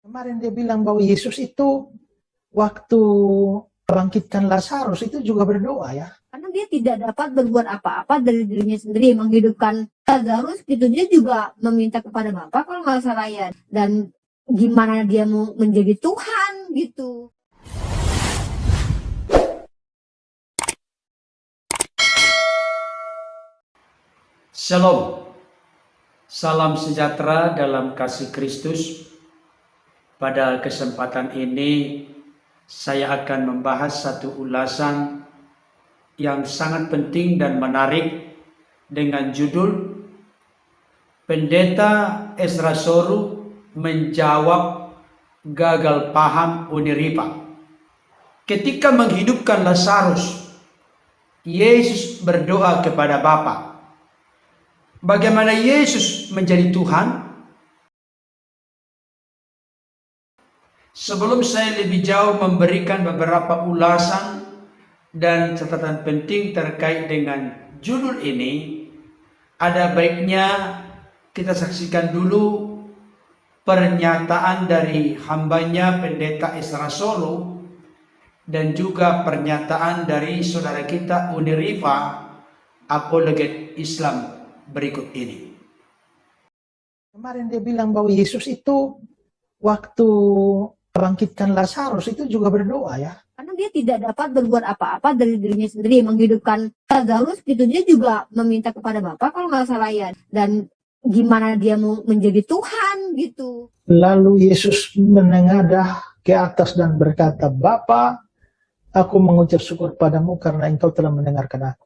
Kemarin dia bilang bahwa Yesus itu waktu bangkitkan Lazarus itu juga berdoa ya. Karena dia tidak dapat berbuat apa-apa dari dirinya sendiri, menghidupkan Lazarus gitu. Dia juga meminta kepada Bapa kalau nggak salah ya. Dan gimana dia mau menjadi Tuhan gitu. Shalom, salam sejahtera dalam kasih Kristus. Pada kesempatan ini saya akan membahas satu ulasan yang sangat penting dan menarik dengan judul Pendeta Ezra Soru menjawab gagal paham Uniripa. Ketika menghidupkan Lazarus, Yesus berdoa kepada Bapa. Bagaimana Yesus menjadi Tuhan? Sebelum saya lebih jauh memberikan beberapa ulasan dan catatan penting terkait dengan judul ini, ada baiknya kita saksikan dulu pernyataan dari hambanya Pendeta Ezra Soru dan juga pernyataan dari saudara kita Uniripa, apologet Islam berikut ini. Kemarin dia bilang bahwa Yesus itu waktu bangkitkan Lazarus itu juga berdoa ya. Karena dia tidak dapat berbuat apa-apa dari dirinya sendiri, menghidupkan Lazarus gitu. Dia juga meminta kepada Bapa kalau nggak salah ya. Dan gimana dia mau menjadi Tuhan gitu. Lalu Yesus menengadah ke atas dan berkata, Bapa, aku mengucap syukur padamu karena engkau telah mendengarkan aku.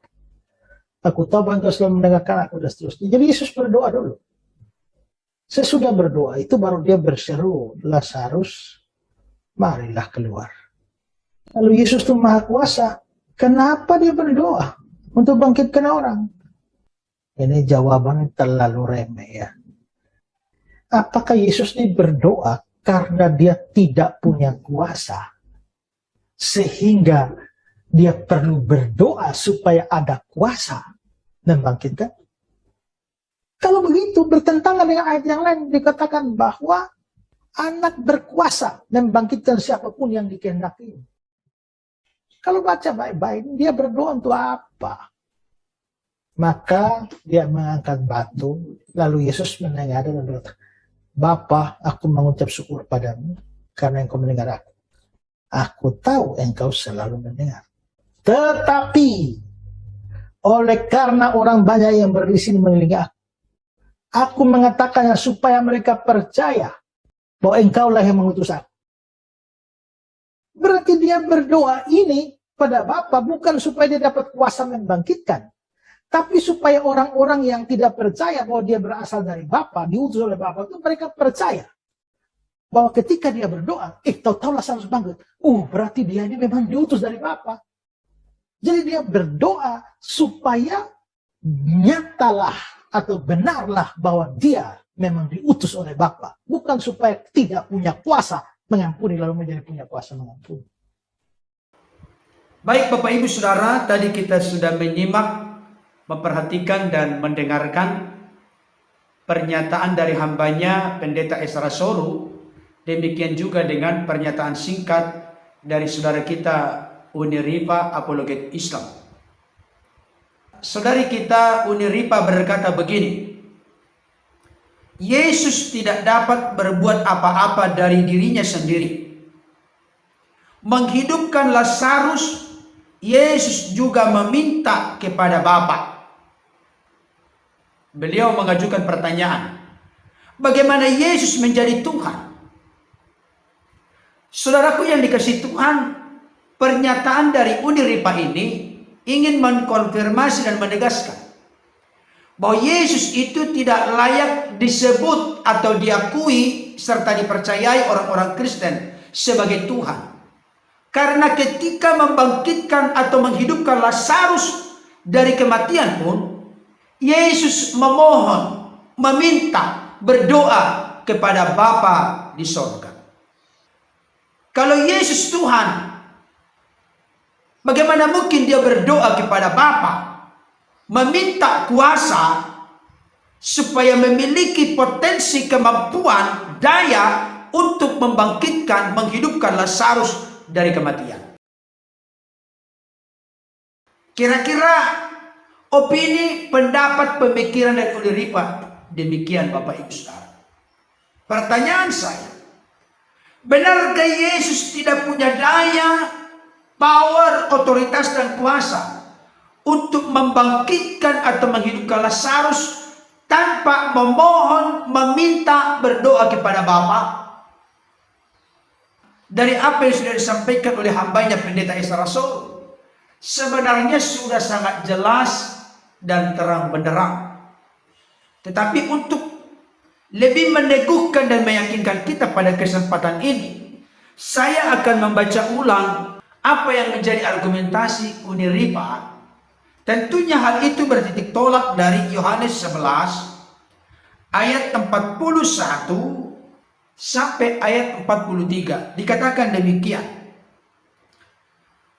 Aku tahu bahwa engkau selalu mendengarkan aku dan seterusnya. Jadi Yesus berdoa dulu. Sesudah berdoa itu baru dia berseru, Lazarus, marilah keluar. Lalu Yesus itu Maha Kuasa. Kenapa dia berdoa untuk bangkitkan orang? Ini jawabannya terlalu remeh ya. Apakah Yesus ini berdoa karena dia tidak punya kuasa? Sehingga dia perlu berdoa supaya ada kuasa membangkitkan? Kalau begitu bertentangan dengan ayat yang lain, dikatakan bahwa anak berkuasa membangkitkan siapapun yang dikehendaki. Kalau baca baik-baik, dia berdoa untuk apa? Maka dia mengangkat batu, lalu Yesus mendengar dan berkata, Bapa, aku mengucap syukur padamu karena engkau mendengar aku. Aku tahu engkau selalu mendengar. Tetapi, oleh karena orang banyak yang berisik mengelilingi aku mengatakannya supaya mereka percaya bahwa engkaulah yang mengutus aku. Berarti dia berdoa ini pada Bapa bukan supaya dia dapat kuasa membangkitkan, tapi supaya orang-orang yang tidak percaya bahwa dia berasal dari Bapa, diutus oleh Bapa, itu mereka percaya bahwa ketika dia berdoa, tahu-tahu Lazarus bangkit. Berarti dia ini memang diutus dari Bapa. Jadi dia berdoa supaya nyatalah atau benarlah bahwa dia memang diutus oleh Bapa, bukan supaya tidak punya kuasa mengampuni lalu menjadi punya kuasa mengampuni. Baik Bapak Ibu Saudara, tadi kita sudah menyimak, memperhatikan dan mendengarkan pernyataan dari hambanya Pendeta Ezra Soru. Demikian juga dengan pernyataan singkat dari saudara kita Uniripa, apologet Islam. Saudari kita Uniripa berkata begini, Yesus tidak dapat berbuat apa-apa dari dirinya sendiri. Menghidupkan Lazarus, Yesus juga meminta kepada Bapa. Beliau mengajukan pertanyaan, bagaimana Yesus menjadi Tuhan? Saudaraku yang dikasihi Tuhan, pernyataan dari Uniripa ini ingin mengkonfirmasi dan menegaskan bahwa Yesus itu tidak layak disebut atau diakui serta dipercayai orang-orang Kristen sebagai Tuhan. Karena ketika membangkitkan atau menghidupkan Lazarus dari kematian pun, Yesus memohon, meminta, berdoa kepada Bapa di sorga. Kalau Yesus Tuhan, bagaimana mungkin dia berdoa kepada Bapa, meminta kuasa supaya memiliki potensi, kemampuan, daya untuk membangkitkan, menghidupkan Lazarus dari kematian. Kira-kira opini, pendapat, pemikiran dari Uni Ripa demikian Bapak Ibu Saudara. Pertanyaan saya, benarkah Yesus tidak punya daya, power, otoritas dan kuasa untuk membangkitkan atau menghidupkan Lazarus tanpa memohon, meminta, berdoa kepada Bapa? Dari apa yang sudah disampaikan oleh hambanya Pendeta Esra Soru, sebenarnya sudah sangat jelas dan terang benderang. Tetapi untuk lebih meneguhkan dan meyakinkan kita pada kesempatan ini, saya akan membaca ulang apa yang menjadi argumentasi Uni Ripa. Tentunya hal itu bertitik tolak dari Yohanes 11 ayat 41 sampai ayat 43. Dikatakan demikian.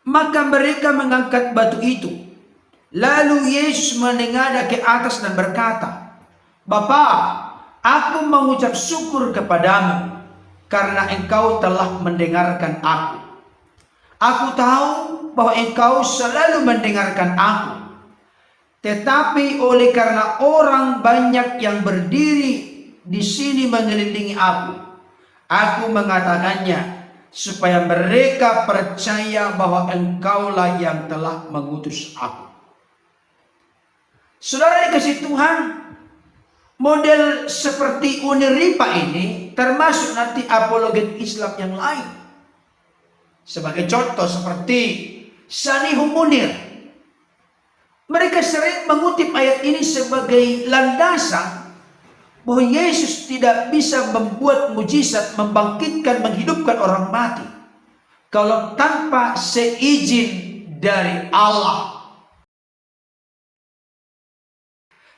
Maka mereka mengangkat batu itu. Lalu Yesus menengadah ke atas dan berkata, Bapa, aku mengucap syukur kepadamu karena engkau telah mendengarkan aku. Aku tahu bahwa engkau selalu mendengarkan aku. Tetapi oleh karena orang banyak yang berdiri di sini mengelilingi aku mengatakannya supaya mereka percaya bahwa engkaulah yang telah mengutus aku. Saudara dikasih Tuhan, model seperti Uni Ripa ini termasuk nanti apologet Islam yang lain. Sebagai contoh seperti Sanihun Munir. Mereka sering mengutip ayat ini sebagai landasan bahwa Yesus tidak bisa membuat mujizat, membangkitkan, menghidupkan orang mati kalau tanpa seizin dari Allah.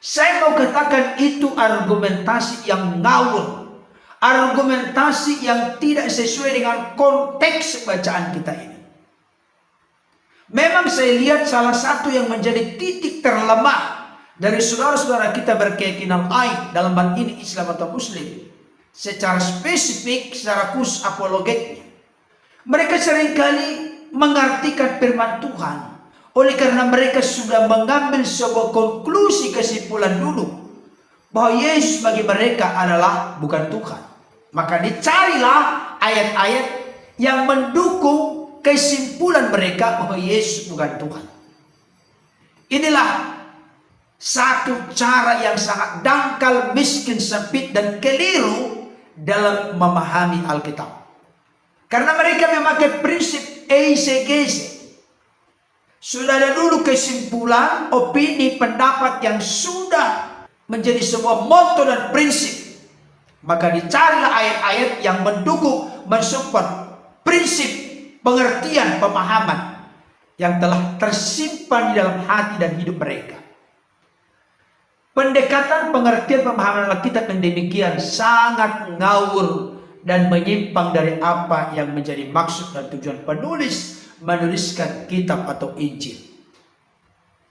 Saya mau katakan itu argumentasi yang ngawur, argumentasi yang tidak sesuai dengan konteks bacaan kita ini. Memang saya lihat salah satu yang menjadi titik terlemah dari saudara-saudara kita berkeyakinan lain, dalam hal ini Islam atau Muslim, secara spesifik, secara khusus apologetnya, mereka seringkali mengartikan firman Tuhan oleh karena mereka sudah mengambil sebuah konklusi, kesimpulan dulu bahwa Yesus bagi mereka adalah bukan Tuhan. Maka dicarilah ayat-ayat yang mendukung kesimpulan mereka bahwa Yesus bukan Tuhan. Inilah satu cara yang sangat dangkal, miskin, sempit, dan keliru dalam memahami Alkitab. Karena mereka memakai prinsip exegese. Sudah ada dulu kesimpulan, opini, pendapat yang sudah menjadi sebuah moto dan prinsip. Maka dicarilah ayat-ayat yang mendukung, mensupport prinsip, pengertian, pemahaman yang telah tersimpan di dalam hati dan hidup mereka. Pendekatan, pengertian, pemahaman Alkitab yang demikian sangat ngawur dan menyimpang dari apa yang menjadi maksud dan tujuan penulis menuliskan kitab atau Injil.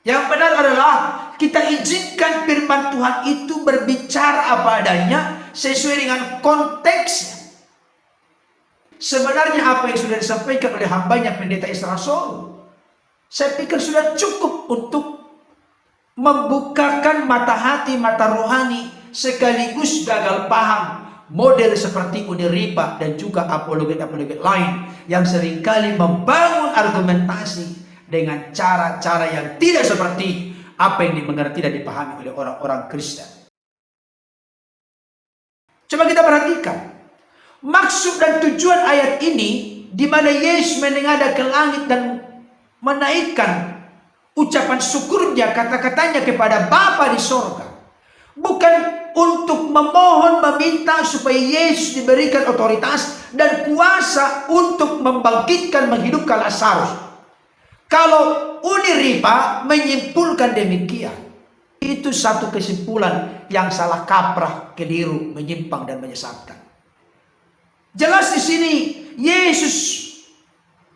Yang benar adalah kita izinkan firman Tuhan itu berbicara apa adanya sesuai dengan konteksnya. Sebenarnya apa yang sudah disampaikan oleh hambanya Pendeta Esra Soru, saya pikir sudah cukup untuk membukakan mata hati, mata rohani, sekaligus gagal paham model seperti Uni Ripa dan juga apologet-apologet lain yang seringkali membangun argumentasi dengan cara-cara yang tidak seperti apa yang dimengerti dan dipahami oleh orang-orang Kristen. Coba kita perhatikan maksud dan tujuan ayat ini, di mana Yesus menengadah ke langit dan menaikkan ucapan syukurnya, kata-katanya kepada Bapa di sorga. Bukan untuk memohon, meminta supaya Yesus diberikan otoritas dan kuasa untuk membangkitkan, menghidupkan Lazarus. Kalau Uni Ripa menyimpulkan demikian, itu satu kesimpulan yang salah kaprah, keliru, menyimpang dan menyesatkan. Jelas di sini Yesus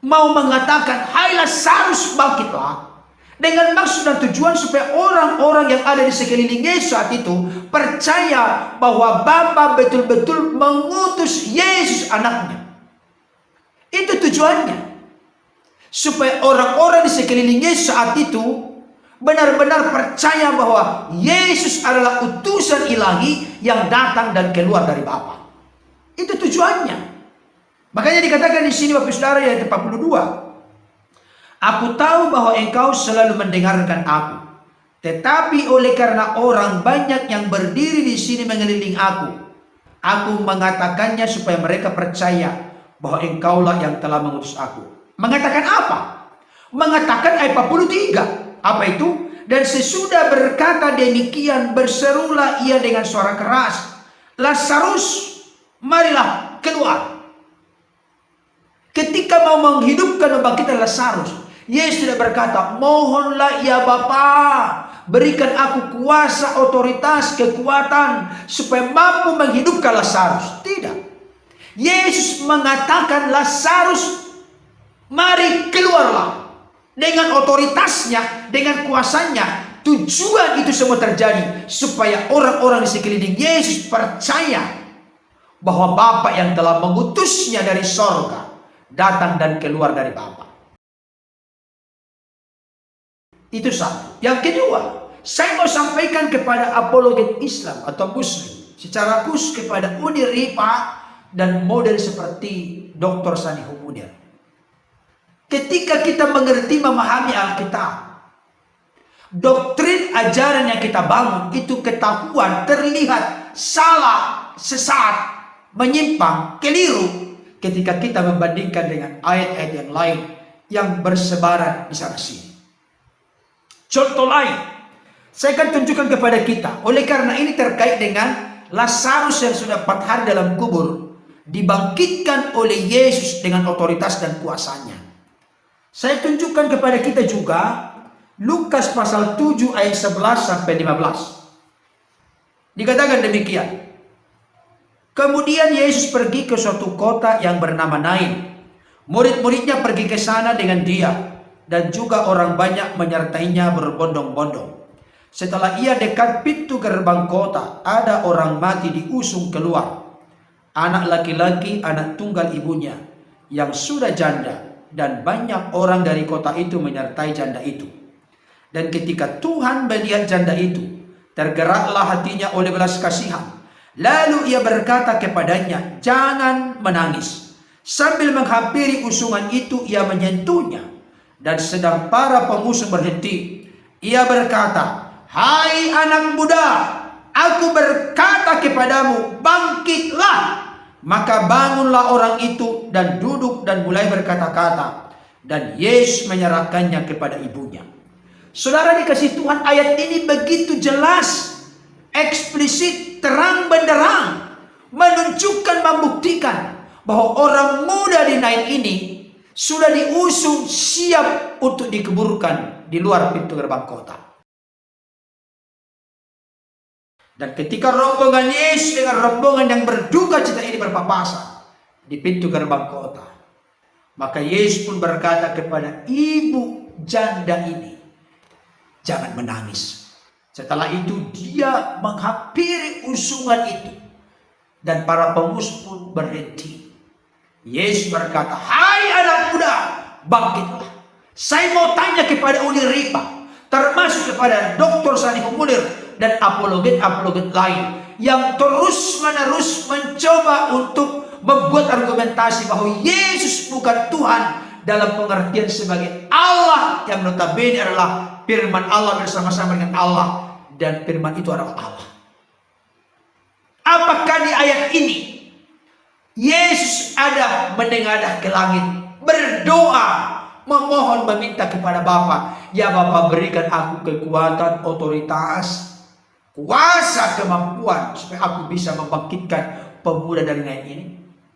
mau mengatakan, hai Lazarus bangkitlah. Dengan maksud dan tujuan supaya orang-orang yang ada di sekeliling Yesus saat itu percaya bahwa Bapa betul-betul mengutus Yesus anaknya. Itu tujuannya. Supaya orang-orang di sekeliling Yesus saat itu benar-benar percaya bahwa Yesus adalah utusan ilahi yang datang dan keluar dari Bapa. Itu tujuannya. Makanya dikatakan di sini Bapak Saudara ayat 42. Aku tahu bahwa engkau selalu mendengarkan aku. Tetapi oleh karena orang banyak yang berdiri di sini mengelilingi aku mengatakannya supaya mereka percaya bahwa engkaulah yang telah mengutus aku. Mengatakan apa? Mengatakan ayat 43. Apa itu? Dan sesudah berkata demikian, berserulah ia dengan suara keras, Lazarus, marilah keluar. Ketika mau menghidupkan membangkitkan Lazarus, Yesus sudah berkata, mohonlah ya Bapa, berikan aku kuasa, otoritas, kekuatan, supaya mampu menghidupkan Lazarus. Tidak. Yesus mengatakan, Lazarus, mari keluarlah. Dengan otoritasnya, dengan kuasanya. Tujuan itu semua terjadi supaya orang-orang di sekeliling Yesus percaya bahwa Bapa yang telah mengutusnya dari sorga datang dan keluar dari Bapa. Itu satu. Yang kedua, saya mau sampaikan kepada apologet Islam atau Muslim secara khusus kepada Unir IPA dan model seperti Dr. Sanihu Munir. Ketika kita mengerti memahami Alkitab, doktrin ajaran yang kita bangun itu ketahuan terlihat salah, sesat, menyimpang, keliru ketika kita membandingkan dengan ayat-ayat yang lain yang bersebaran di sana sini. Contoh lain, saya akan tunjukkan kepada kita. Oleh karena ini terkait dengan Lazarus yang sudah 4 hari dalam kubur dibangkitkan oleh Yesus dengan otoritas dan kuasanya. Saya tunjukkan kepada kita juga Lukas pasal 7 ayat 11 sampai 15. Dikatakan demikian. Kemudian Yesus pergi ke suatu kota yang bernama Nain. Murid-muridnya pergi ke sana dengan dia, dan juga orang banyak menyertainya berbondong-bondong. Setelah ia dekat pintu gerbang kota, ada orang mati diusung keluar. Anak laki-laki, anak tunggal ibunya, yang sudah janda, dan banyak orang dari kota itu menyertai janda itu. Dan ketika Tuhan melihat janda itu, tergeraklah hatinya oleh belas kasihan. Lalu ia berkata kepadanya, jangan menangis. Sambil menghampiri usungan itu, ia menyentuhnya. Dan sedang para pengusung berhenti, ia berkata, hai anak muda, aku berkata kepadamu, bangkitlah. Maka bangunlah orang itu dan duduk dan mulai berkata-kata. Dan Yesus menyerahkannya kepada ibunya. Saudara dikasih Tuhan, ayat ini begitu jelas, eksplisit, terang benderang, menunjukkan, membuktikan bahwa orang muda di Nain ini sudah diusung siap untuk dikuburkan di luar pintu gerbang kota. Dan ketika rombongan Yesus dengan rombongan yang berduka cita ini berpapasan di pintu gerbang kota, maka Yesus pun berkata kepada ibu janda ini, jangan menangis. Setelah itu dia menghampiri usungan itu, dan para pengusung pun berhenti. Yesus berkata, hai anak muda, bangkitlah. Saya mau tanya kepada Unir IPA, termasuk kepada Dr. Sanihu Munir dan apologet-apologet lain yang terus-menerus mencoba untuk membuat argumentasi bahwa Yesus bukan Tuhan dalam pengertian sebagai Allah yang notabene adalah firman Allah bersama-sama dengan Allah, dan firman itu adalah Allah. Apakah di ayat ini Yesus ada menengadah ke langit, berdoa, memohon, meminta kepada Bapa, ya Bapa berikan aku kekuatan, otoritas, kuasa, kemampuan supaya aku bisa membangkitkan pemuda dari Nain ini?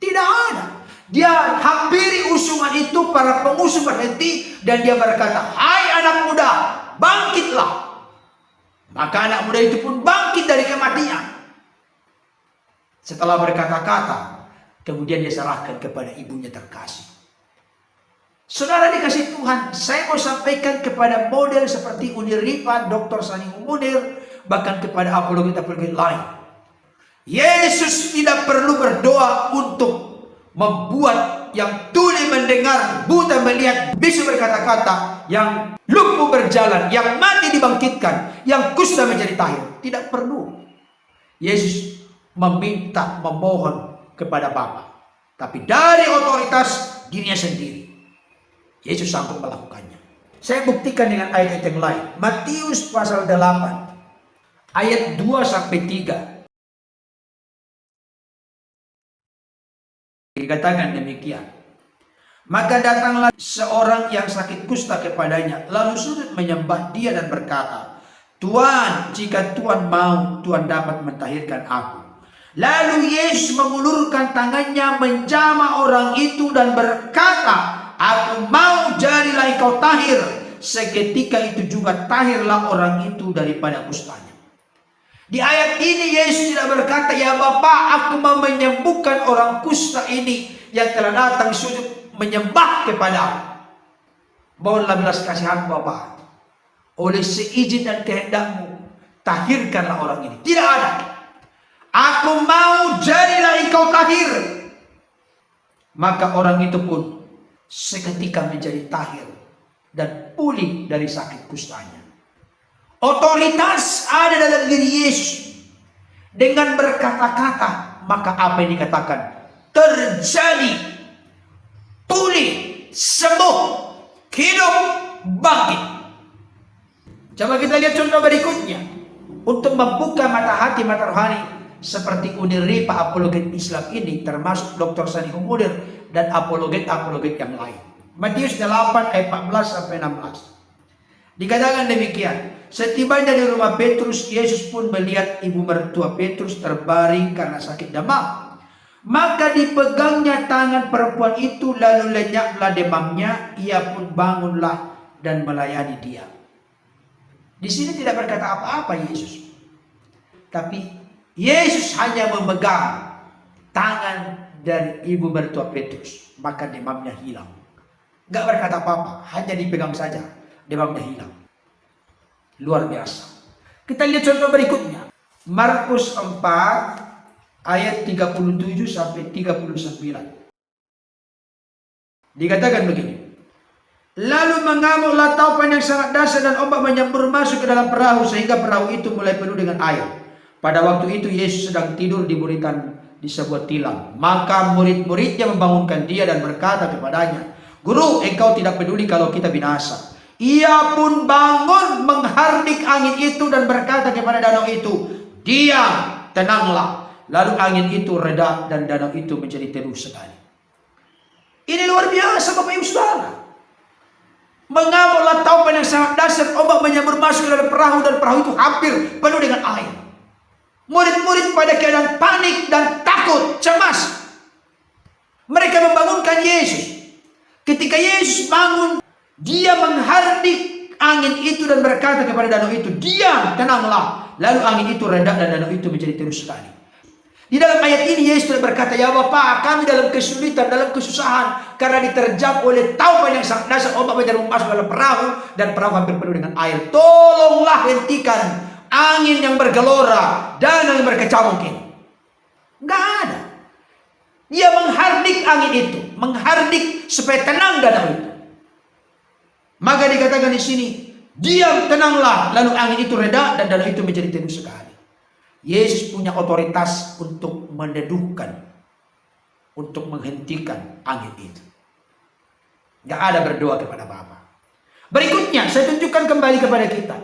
Tidak ada. Dia hampiri usungan itu, para pengusung berhenti, dan dia berkata, hai anak muda, bangkitlah. Maka anak muda itu pun bangkit dari kematian. Setelah berkata-kata, kemudian dia serahkan kepada ibunya terkasih. Saudara dikasih Tuhan, saya mau sampaikan kepada model seperti Uniripa, Dr. Sani Munir, bahkan kepada apologet-apologet lain. Yesus tidak perlu berdoa untuk membuat yang tuli mendengar, buta melihat, bisu berkata-kata, yang lumpuh berjalan, yang mati dibangkitkan, yang kusta menjadi tahir. Tidak perlu. Yesus meminta, memohon kepada Bapa. Tapi dari otoritas dirinya sendiri, Yesus sanggup melakukannya. Saya buktikan dengan ayat-ayat yang lain. Matius pasal 8 ayat 2 sampai 3. Dikatakan demikian. Maka datanglah seorang yang sakit kusta kepadanya, lalu sujud menyembah dia dan berkata, Tuhan, jika Tuhan mau, Tuhan dapat mentahirkan aku. Lalu Yesus mengulurkan tangannya menjamah orang itu dan berkata, Aku mau, jadilah engkau tahir. Seketika itu juga tahirlah orang itu daripada kustanya. Di ayat ini Yesus tidak berkata, ya Bapa, aku mau menyembuhkan orang kusta ini yang telah datang sujud menyembah kepadamu. Mohonlah belas kasihan Bapa. Oleh seizin dan kehendakmu, tahirkanlah orang ini. Tidak ada. Aku mau, jadilah engkau tahir. Maka orang itu pun seketika menjadi tahir dan pulih dari sakit kustanya. Otoritas ada dalam diri Yesus. Dengan berkata-kata, maka apa yang dikatakan terjadi, pulih, sembuh, hidup, bangkit. Coba kita lihat contoh berikutnya untuk membuka mata hati, mata rohani seperti Uniripa, apologet Islam ini, termasuk Dr. Sani Munir dan apologet-apologet yang lain. Matius 8 ayat 14 sampai 16. Dikatakan demikian, setibanya di rumah Petrus, Yesus pun melihat ibu mertua Petrus terbaring karena sakit demam. Maka dipegangnya tangan perempuan itu, lalu lenyaplah demamnya. Ia pun bangunlah dan melayani dia. Di sini tidak berkata apa-apa Yesus, tapi Yesus hanya memegang tangan dari ibu mertua Petrus, maka demamnya hilang. Gak berkata apa-apa, hanya dipegang saja, demamnya hilang. Luar biasa. Kita lihat contoh berikutnya. Markus 4 ayat 37 sampai 39. Dikatakan begini. Lalu mengamuklah taupan yang sangat dahsyat dan ombak menyembur masuk ke dalam perahu sehingga perahu itu mulai penuh dengan air. Pada waktu itu Yesus sedang tidur di buritan di sebuah tilam. Maka murid-muridnya membangunkan dia dan berkata kepadanya, Guru, engkau tidak peduli kalau kita binasa. Ia pun bangun menghardik angin itu dan berkata kepada danau itu, diam, tenanglah. Lalu angin itu reda dan danau itu menjadi teduh sekali. Ini luar biasa Bapak Ibu Saudara. Mengamuklah taupan yang sangat dahsyat, ombak menyembur masuk ke dalam perahu dan perahu itu hampir penuh dengan air. Murid-murid pada keadaan panik dan takut, cemas. Mereka membangunkan Yesus. Ketika Yesus bangun, dia menghardik angin itu dan berkata kepada danau itu, diam, tenanglah. Lalu angin itu reda dan danau itu menjadi teduh sekali. Di dalam ayat ini Yesus berkata, ya Bapa, kami dalam kesulitan, dalam kesusahan, karena diterjang oleh taupan yang sangat dahsyat, ombak menyerbu masuk dalam perahu dan perahu hampir penuh dengan air. Tolonglah hentikan angin yang bergelora, danau yang berkecamuk ini. Enggak ada. Dia menghardik angin itu, menghardik supaya tenang danau itu. Maka dikatakan di sini, diam, tenanglah. Lalu angin itu reda dan danau itu menjadi teduh sekali. Yesus punya otoritas untuk meneduhkan, untuk menghentikan angin itu. Gak ada berdoa kepada Bapa. Berikutnya, saya tunjukkan kembali kepada kita.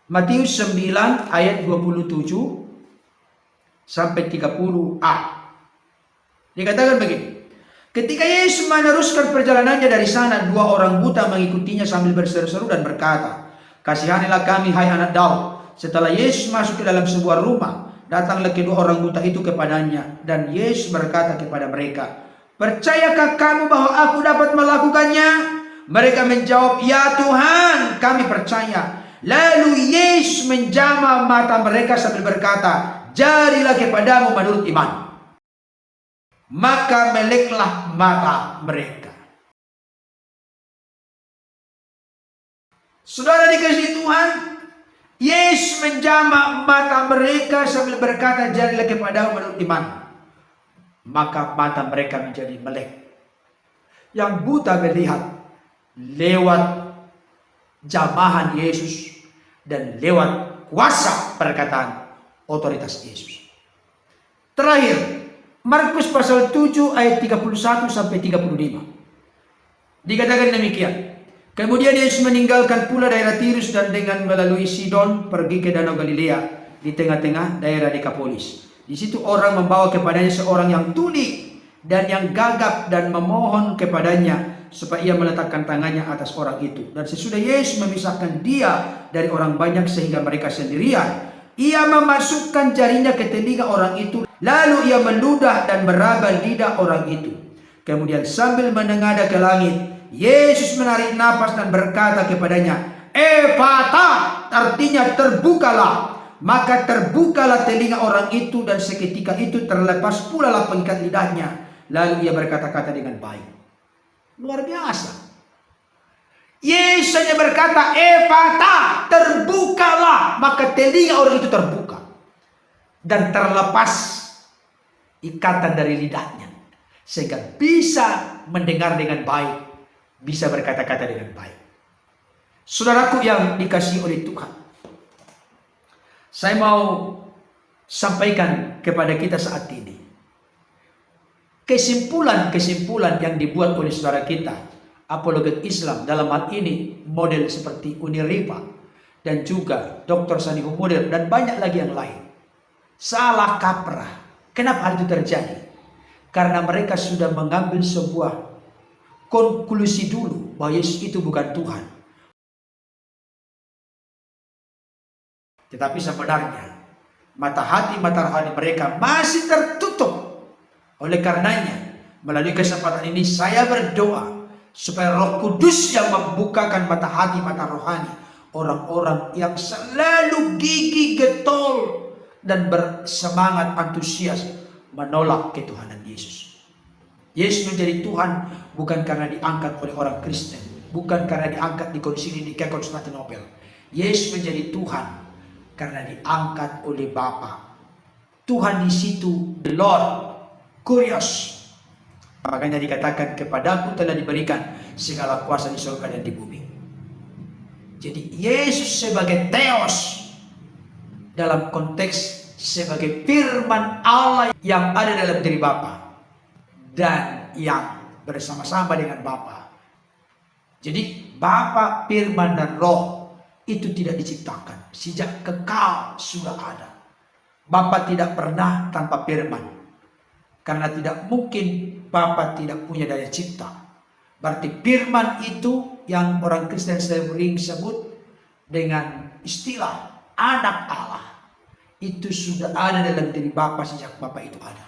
Matius 9 ayat 27 sampai 30a. Dikatakan begini. Ketika Yesus meneruskan perjalanannya dari sana, dua orang buta mengikutinya sambil berseru-seru dan berkata, kasihanilah kami, hai anak Daud. Setelah Yesus masuk ke dalam sebuah rumah, datanglah kedua orang buta itu kepadanya. Dan Yesus berkata kepada mereka, percayakah kamu bahwa aku dapat melakukannya? Mereka menjawab, ya Tuhan, kami percaya. Lalu Yesus menjamah mata mereka sambil berkata, jadilah kepadamu menurut iman. Maka meleklah mata mereka. Saudara dikasihi Tuhan, Yesus menjamah mata mereka sambil berkata, jadilah kepadamu menurut iman. Maka mata mereka menjadi melek. Yang buta melihat lewat jamahan Yesus dan lewat kuasa perkataan otoritas Yesus. Terakhir, Markus pasal 7 ayat 31 sampai 35. Dikatakan demikian. Kemudian Yesus meninggalkan pula daerah Tirus dan dengan melalui Sidon pergi ke Danau Galilea di tengah-tengah daerah Dekapolis. Di situ orang membawa kepadanya seorang yang tuli dan yang gagap dan memohon kepadanya supaya ia meletakkan tangannya atas orang itu. Dan sesudah Yesus memisahkan dia dari orang banyak sehingga mereka sendirian, ia memasukkan jarinya ke telinga orang itu, lalu ia meludah dan meraba lidah orang itu. Kemudian sambil menengadah ke langit, Yesus menarik napas dan berkata kepadanya, Ephata, artinya terbukalah. Maka terbukalah telinga orang itu dan seketika itu terlepas pula lah pengikat lidahnya. Lalu ia berkata-kata dengan baik. Luar biasa. Yesus hanya berkata, Ephata, terbukalah. Maka telinga orang itu terbuka. Dan terlepas ikatan dari lidahnya. Sehingga bisa mendengar dengan baik. Bisa berkata-kata dengan baik. Saudaraku yang dikasihi oleh Tuhan, saya mau sampaikan kepada kita saat ini kesimpulan-kesimpulan yang dibuat oleh saudara kita apologet Islam, dalam hal ini model seperti Uniripa dan juga Dr. Sani Humudir dan banyak lagi yang lain. Salah kaprah. Kenapa hal itu terjadi? Karena mereka sudah mengambil sebuah konklusi dulu bahwa Yesus itu bukan Tuhan. Tetapi sebenarnya mata hati mereka masih tertutup. Oleh karenanya, melalui kesempatan ini saya berdoa supaya Roh Kudus yang membukakan mata hati, mata rohani orang-orang yang selalu gigih getol dan bersemangat antusias menolak ketuhanan Yesus. Yesus menjadi Tuhan bukan karena diangkat oleh orang Kristen, bukan karena diangkat di konsili Nikea Konstantinopel. Yesus menjadi Tuhan karena diangkat oleh Bapa. Tuhan di situ, the Lord, Kurios. Makanya dikatakan, kepadaku telah diberikan segala kuasa di surga dan di bumi. Jadi Yesus sebagai Theos, dalam konteks sebagai firman Allah yang ada dalam diri Bapa dan yang bersama-sama dengan Bapa. Jadi Bapa, firman dan Roh itu tidak diciptakan, sejak kekal sudah ada. Bapa tidak pernah tanpa firman, karena tidak mungkin Bapa tidak punya daya cipta. Berarti firman itu yang orang Kristen sering sebut dengan istilah anak Allah, itu sudah ada dalam diri Bapa sejak Bapa itu ada.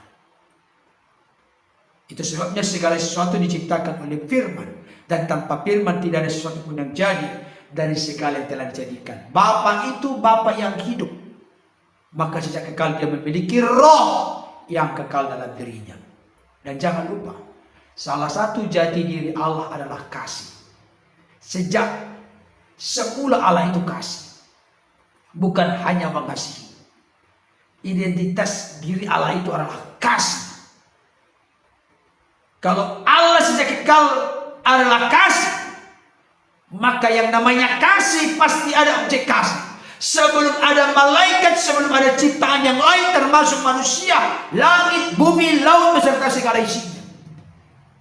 Itu sebabnya segala sesuatu diciptakan oleh firman, dan tanpa firman tidak ada sesuatu pun yang jadi dari segala yang telah dijadikan. Bapa itu Bapa yang hidup, maka sejak kekal dia memiliki roh yang kekal dalam dirinya. Dan jangan lupa, salah satu jati diri Allah adalah kasih. Sejak semula Allah itu kasih, bukan hanya mengasihi. Identitas diri Allah itu adalah kasih. Kalau Allah sejak kekal adalah kasih, maka yang namanya kasih pasti ada objek kasih. Sebelum ada malaikat, sebelum ada ciptaan yang lain termasuk manusia, langit, bumi, laut beserta segala isinya,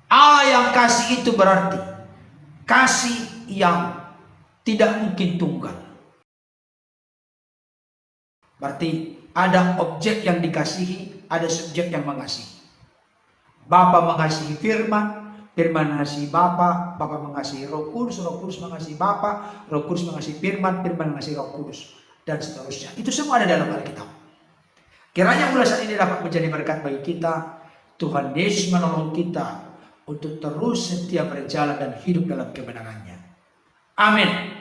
Allah yang kasih itu berarti kasih yang tidak mungkin tunggal. Berarti ada objek yang dikasihi, ada subjek yang mengasihi. Bapa mengasihi firman, firman mengasihi Bapa, Bapa mengasihi Roh Kudus, Roh Kudus mengasihi Bapa, Roh Kudus mengasihi firman, firman mengasihi Roh Kudus, dan seterusnya. Itu semua ada dalam Alkitab. Kiranya ulasan ini dapat menjadi berkat bagi kita. Tuhan Yesus menolong kita untuk terus setia berjalan dan hidup dalam kebenarannya. Amin.